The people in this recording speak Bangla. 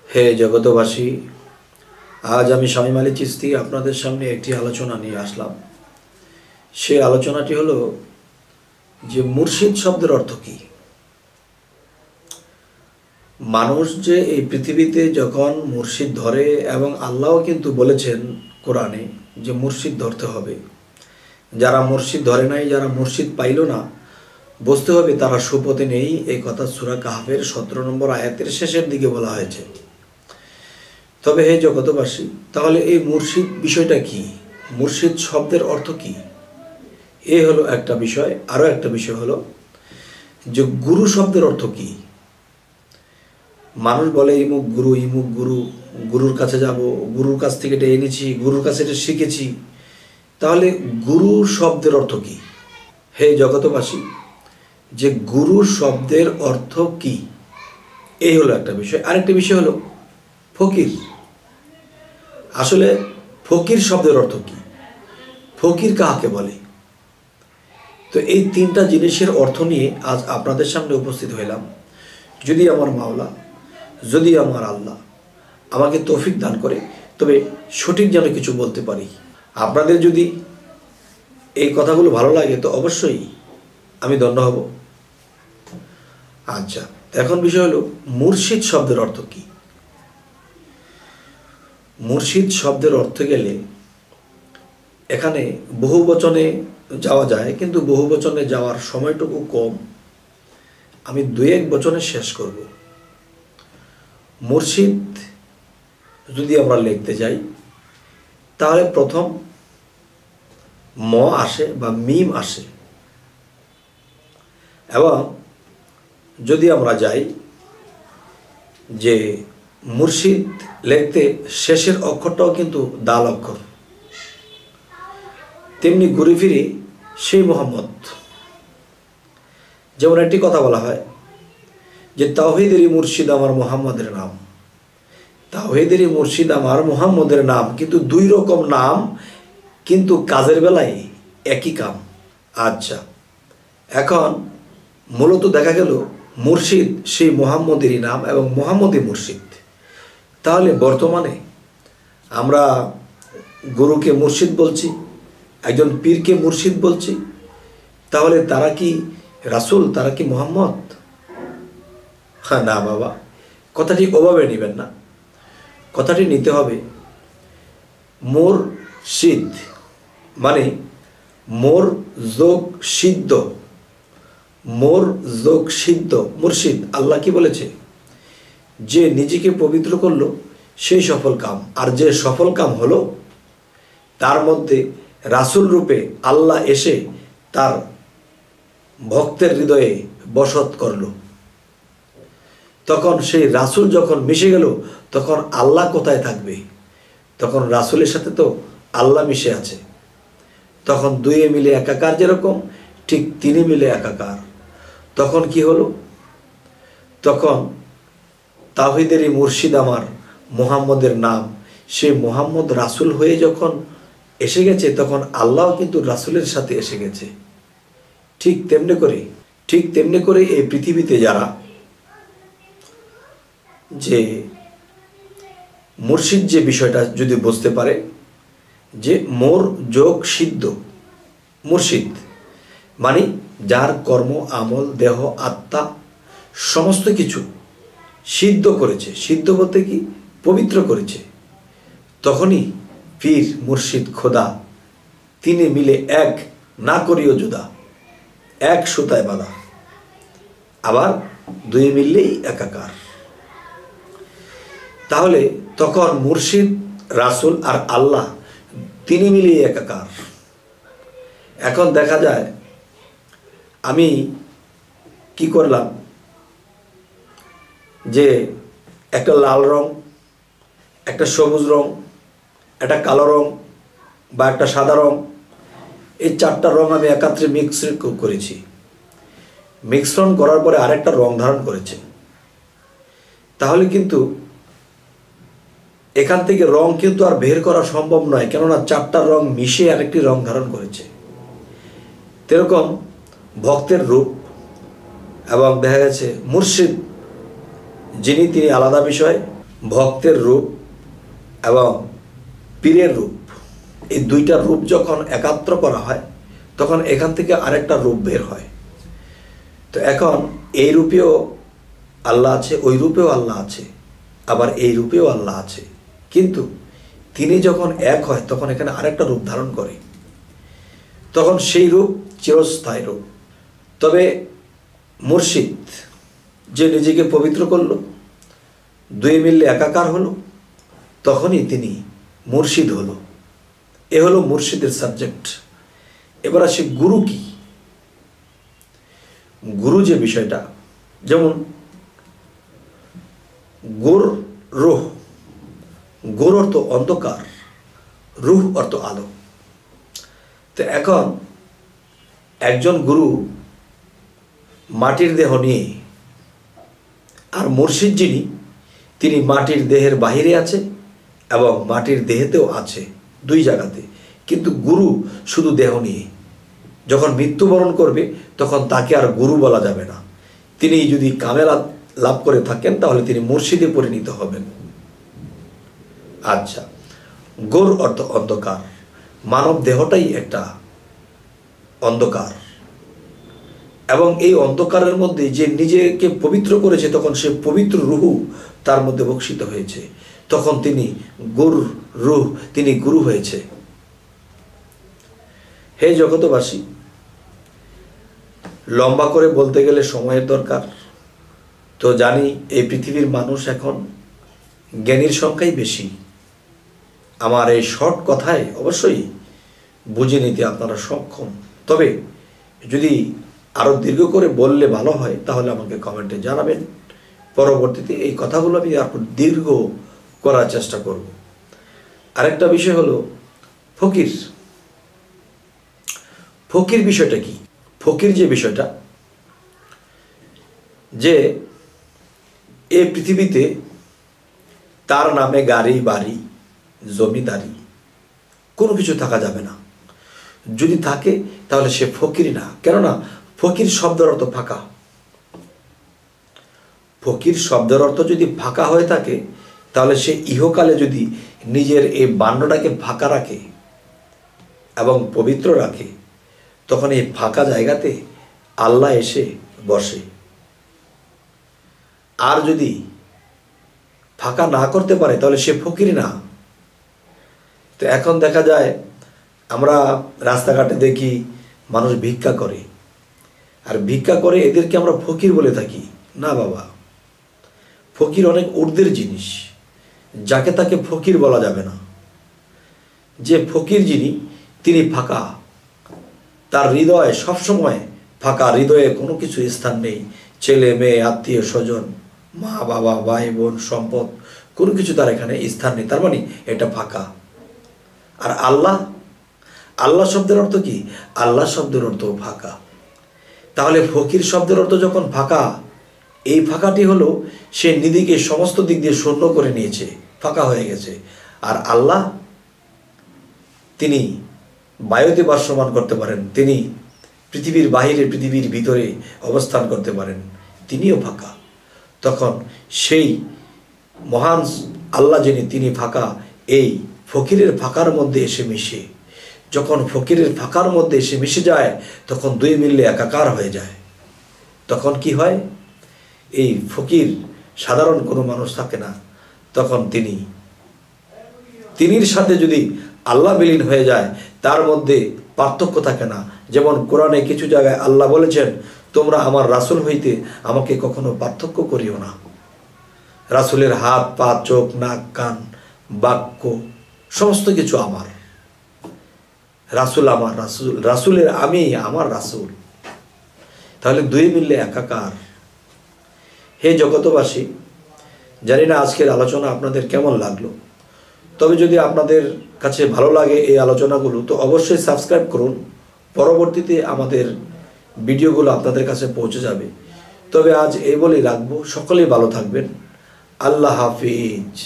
হে জগতবাসী, আজ আমি শামীম আলী চিশতি আপনাদের সামনে একটি আলোচনা নিয়ে আসলাম। সেই আলোচনাটি হলো যে মুর্শিদ শব্দের অর্থ কী। মানুষ যে এই পৃথিবীতে যখন মুর্শিদ ধরে, এবং আল্লাহও কিন্তু বলেছেন কোরআনে যে মুর্শিদ ধরতে হবে। যারা মুর্শিদ ধরে নাই, যারা মুর্শিদ পাইল না, বুঝতে হবে তারা সুপথে নেই। এই কথা সূরা কাহফের 17 নম্বর আয়াতের শেষের দিকে বলা হয়েছে। তবে হে জগতবাসী, তাহলে এই মুর্শিদ বিষয়টা কি? মুর্শিদ শব্দের অর্থ কি? এ হলো একটা বিষয়। আরও একটা বিষয় হলো যে গুরু শব্দের অর্থ কি। মানুষ বলে ইমুক গুরু, ইমুক গুরু, গুরুর কাছে যাব, গুরুর কাছ থেকে এটা এনেছি, গুরুর কাছে এটা শিখেছি। তাহলে গুরু শব্দের অর্থ কি? হে জগতবাসী, যে গুরু শব্দের অর্থ কি, এই হলো একটা বিষয়। আরেকটা বিষয় হলো ফকির। আসলে ফকির শব্দের অর্থ কি, ফকির কাকে বলে? তো এই তিনটা জিনিসের অর্থ নিয়ে আজ আপনাদের সামনে উপস্থিত হইলাম। যদি আমার মাওলা, যদি আমার আল্লাহ আমাকে তৌফিক দান করে, তবে সঠিক যেন কিছু বলতে পারি। আপনাদের যদি এই কথাগুলো ভালো লাগে তো অবশ্যই আমি ধন্য হব। আচ্ছা, এখন বিষয় হলো মুর্শিদ শব্দের অর্থ কি। মুর্শিদ শব্দের অর্থ গেলে এখানে বহু বচনে যাওয়া যায়, কিন্তু বহু বচনে যাওয়ার সময়টুকু কম। আমি 2-1 বচনে শেষ করব। মুর্শিদ যদি আমরা লিখতে যাই, তাহলে প্রথম ম আসে বা মিম আসে, এবং যদি আমরা যাই যে মুর্শিদ লিখতে শেষের অক্ষরটাও কিন্তু দাল অক্ষর, তেমনি ঘুরে ফিরে সেই মোহাম্মদ। যেমন একটি কথা বলা হয় যে তাওহীদেরই মুর্শিদ আমার মোহাম্মদের নাম। তাওহীদেরই মুর্শিদ আমার মোহাম্মদের নাম, কিন্তু 2 রকম নাম, কিন্তু কাজের বেলায় একই কাম। আচ্ছা, এখন মূলত দেখা গেল মুর্শিদ সেই মোহাম্মদেরই নাম এবং মোহাম্মদই মুর্শিদ। তাহলে বর্তমানে আমরা গুরুকে মুর্শিদ বলছি, একজন পীরকে মুর্শিদ বলছি, তাহলে তারা কি রাসূল, তারা কি মোহাম্মদ? হ্যাঁ, না বাবা, কথাটি ওভাবে নেবেন না। কথাটি নিতে হবে মুরশিদ মানে মোর যোগ সিদ্ধ, মোর যোগ সিদ্ধ মুর্শিদ। আল্লাহ কি বলেছে? যে নিজেকে পবিত্র করলো সেই সফল কাম, আর যে সফল কাম হলো তার মধ্যে রাসূল রূপে আল্লাহ এসে তার ভক্তের হৃদয়ে বসত করলো। তখন সেই রাসূল যখন মিশে গেল, তখন আল্লাহ কোথায় থাকবে? তখন রাসূলের সাথে তো আল্লাহ মিশে আছে। তখন 2 মিলে একাকার, যেরকম ঠিক 3 মিলে একাকার। তখন কি হলো? তখন তাওহীদেরই মুর্শিদ আমার মুহাম্মদের নাম, সে মুহাম্মদ রাসূল হয়ে যখন এসে গেছে, তখন আল্লাহ কিন্তু রাসূলের সাথে এসে গেছে। ঠিক তেমনি করে এই পৃথিবীতে যারা যে মুর্শিদ যে বিষয়টা যদি বুঝতে পারে যে মোর যোগ সিদ্ধ মুর্শিদ মানে যার কর্ম, আমল, দেহ, আত্মা সমস্ত কিছু সিদ্ধ করেছে। সিদ্ধ বলতে কি? পবিত্র করেছে। তখনই পীর, মুর্শিদ, খোদা 3 মিলে এক, না করিও জুদা, এক সুতায় বাঁধা। আবার 2 মিললেই একাকার। তাহলে তখন মুর্শিদ, রাসূল আর আল্লাহ 3 মিলিয়ে একাকার। এখন দেখা যায় আমি কি করলাম, যে একটা লাল রং, একটা সবুজ রং, একটা কালো রং বা একটা সাদা রং, এই 4টা রং আমি একাত্রে মিশ্রণ করেছি। মিশ্রণ করার পরে আরেকটা রং ধারণ করেছে। তাহলে কিন্তু এখান থেকে রং কিন্তু আর বের করা সম্ভব নয়, কেননা 4টা রং মিশে আরেকটি রং ধারণ করেছে। এরকম ভক্তের রূপ, এবং দেখা গেছে মুর্শিদ যিনি, তিনি আলাদা বিষয়। ভক্তের রূপ এবং পীরের রূপ, এই দুইটা রূপ যখন একাত্র করা হয় তখন এখান থেকে আরেকটা রূপ বের হয়। তো এখন এই রূপেও আল্লাহ আছে, ওই রূপেও আল্লাহ আছে, আবার এই রূপেও আল্লাহ আছে, কিন্তু তিনি যখন এক হয় তখন এখানে আরেকটা রূপ ধারণ করে, তখন সেই রূপ চিরস্থায়ী রূপ। তবে মুর্শিদ যে নিজেকে পবিত্র করল, দুই মিললে একাকার হলো, তখনই তিনি মুর্শিদ হলো। এ হলো মুর্শিদের সাবজেক্ট। এবার আসে গুরু কি। গুরু যে বিষয়টা, যেমন গুর রুহ, গুর অর্থ অন্ধকার, রুহ অর্থ আলো। তো এখন একজন গুরু মাটির দেহ নিয়ে, আর মুর্শিদ যিনি তিনি মাটির দেহের বাহিরে আছে এবং মাটির দেহেতেও আছে, দুই জায়গাতে। কিন্তু গুরু শুধু দেহ নিয়ে। যখন মৃত্যুবরণ করবে তখন তাকে আর গুরু বলা যাবে না। তিনি যদি কামেল লাভ করে থাকেন তাহলে তিনি মুর্শিদে পরিণত হবেন। আচ্ছা, গোর অর্থ অন্ধকার, মানব দেহটাই একটা অন্ধকার, এবং এই অন্ধকারের মধ্যে যে নিজেকে পবিত্র করেছে তখন সে পবিত্র রুহু তার মধ্যে বক্ষিত হয়েছে, তখন তিনি রুহ, তিনি গুরু হয়েছে। হে জগতবাসী, লম্বা করে বলতে গেলে সময়ের দরকার। তো জানি এই পৃথিবীর মানুষ এখন জ্ঞানীর সংখ্যাই বেশি। আমার এই শর্ট কথায় অবশ্যই বুঝে নিতে আপনারা সক্ষম। তবে যদি আরও দীর্ঘ করে বললে ভালো হয় তাহলে আমাকে কমেন্টে জানাবেন। পরবর্তীতে এই কথাগুলো আমি আরও দীর্ঘ করার চেষ্টা করব। আরেকটা বিষয় হলো ফকির। ফকির বিষয়টা কি? ফকির যে বিষয়টা, যে এই পৃথিবীতে তার নামে গাড়ি বাড়ি জমিদারি কোনো কিছু থাকা যাবে না। যদি থাকে তাহলে সে ফকির না। কেননা ফকির শব্দের অর্থ ফাঁকা। ফকির শব্দের অর্থ যদি ফাঁকা হয়ে থাকে তাহলে সে ইহকালে যদি নিজের এই বান্ডটাকে ফাঁকা রাখে এবং পবিত্র রাখে, তখন এই ফাঁকা জায়গাতে আল্লাহ এসে বসে। আর যদি ফাঁকা না করতে পারে তাহলে সে ফকির না। তো এখন দেখা যায় আমরা রাস্তাঘাটে দেখি মানুষ ভিক্ষা করে, আর ভিক্ষা করে এদেরকে আমরা ফকির বলে থাকি। না বাবা, ফকির অনেক ঊর্ধ্বের জিনিস, যাকে তাকে ফকির বলা যাবে না। যে ফকির যিনি তিনি ফাঁকা, তার হৃদয় সবসময় ফাঁকা, হৃদয়ে কোনো কিছু স্থান নেই। ছেলে মেয়ে আত্মীয় স্বজন মা বাবা ভাই বোন সম্পদ কোনো কিছু তার এখানে স্থান নেই, তার মানে এটা ফাঁকা। আর আল্লাহ, আল্লাহ শব্দের অর্থ কি? আল্লাহ শব্দের অর্থ ফাঁকা। তাহলে ফকির শব্দের অর্থ যখন ফাঁকা, এই ফাঁকাটি হলো সে নিজেকে সমস্ত দিক দিয়ে শূন্য করে নিয়েছে, ফাঁকা হয়ে গেছে। আর আল্লাহ তিনি বায়ুতে ভাসমান করতে পারেন, তিনি পৃথিবীর বাহিরে পৃথিবীর ভিতরে অবস্থান করতে পারেন, তিনিও ফাঁকা। তখন সেই মহান আল্লাহ যিনি তিনি ফাঁকা, এই ফকিরের ফাঁকার মধ্যে এসে মিশে। যখন ফকিরের ফাঁকার মধ্যে এসে মিশে যায় তখন দুই মিললে একাকার হয়ে যায়। তখন কি হয়? এই ফকির সাধারণ কোনো মানুষ থাকে না, তখন তিনির সাথে যদি আল্লাহ বিলীন হয়ে যায় তার মধ্যে পার্থক্য থাকে না। যেমন কোরআনে কিছু জায়গায় আল্লাহ বলেছেন, তোমরা আমার রাসূল হইতে আমাকে কখনো পার্থক্য করিও না। রাসূলের হাত পা চোখ নাক কান বাক্য সমস্ত কিছু আমার। রাসূল আমার রাসূল, রাসূলের আমি আমার রাসূল। তাহলে দুই মিললে একাকার। হে জগতবাসী, জানি না আজকের আলোচনা আপনাদের কেমন লাগলো। তবে যদি আপনাদের কাছে ভালো লাগে এই আলোচনাগুলো তো অবশ্যই সাবস্ক্রাইব করুন। পরবর্তীতে আমাদের ভিডিওগুলো আপনাদের কাছে পৌঁছে যাবে। তবে আজ এই বলেই রাখবো, সকলেই ভালো থাকবেন। আল্লাহ হাফিজ।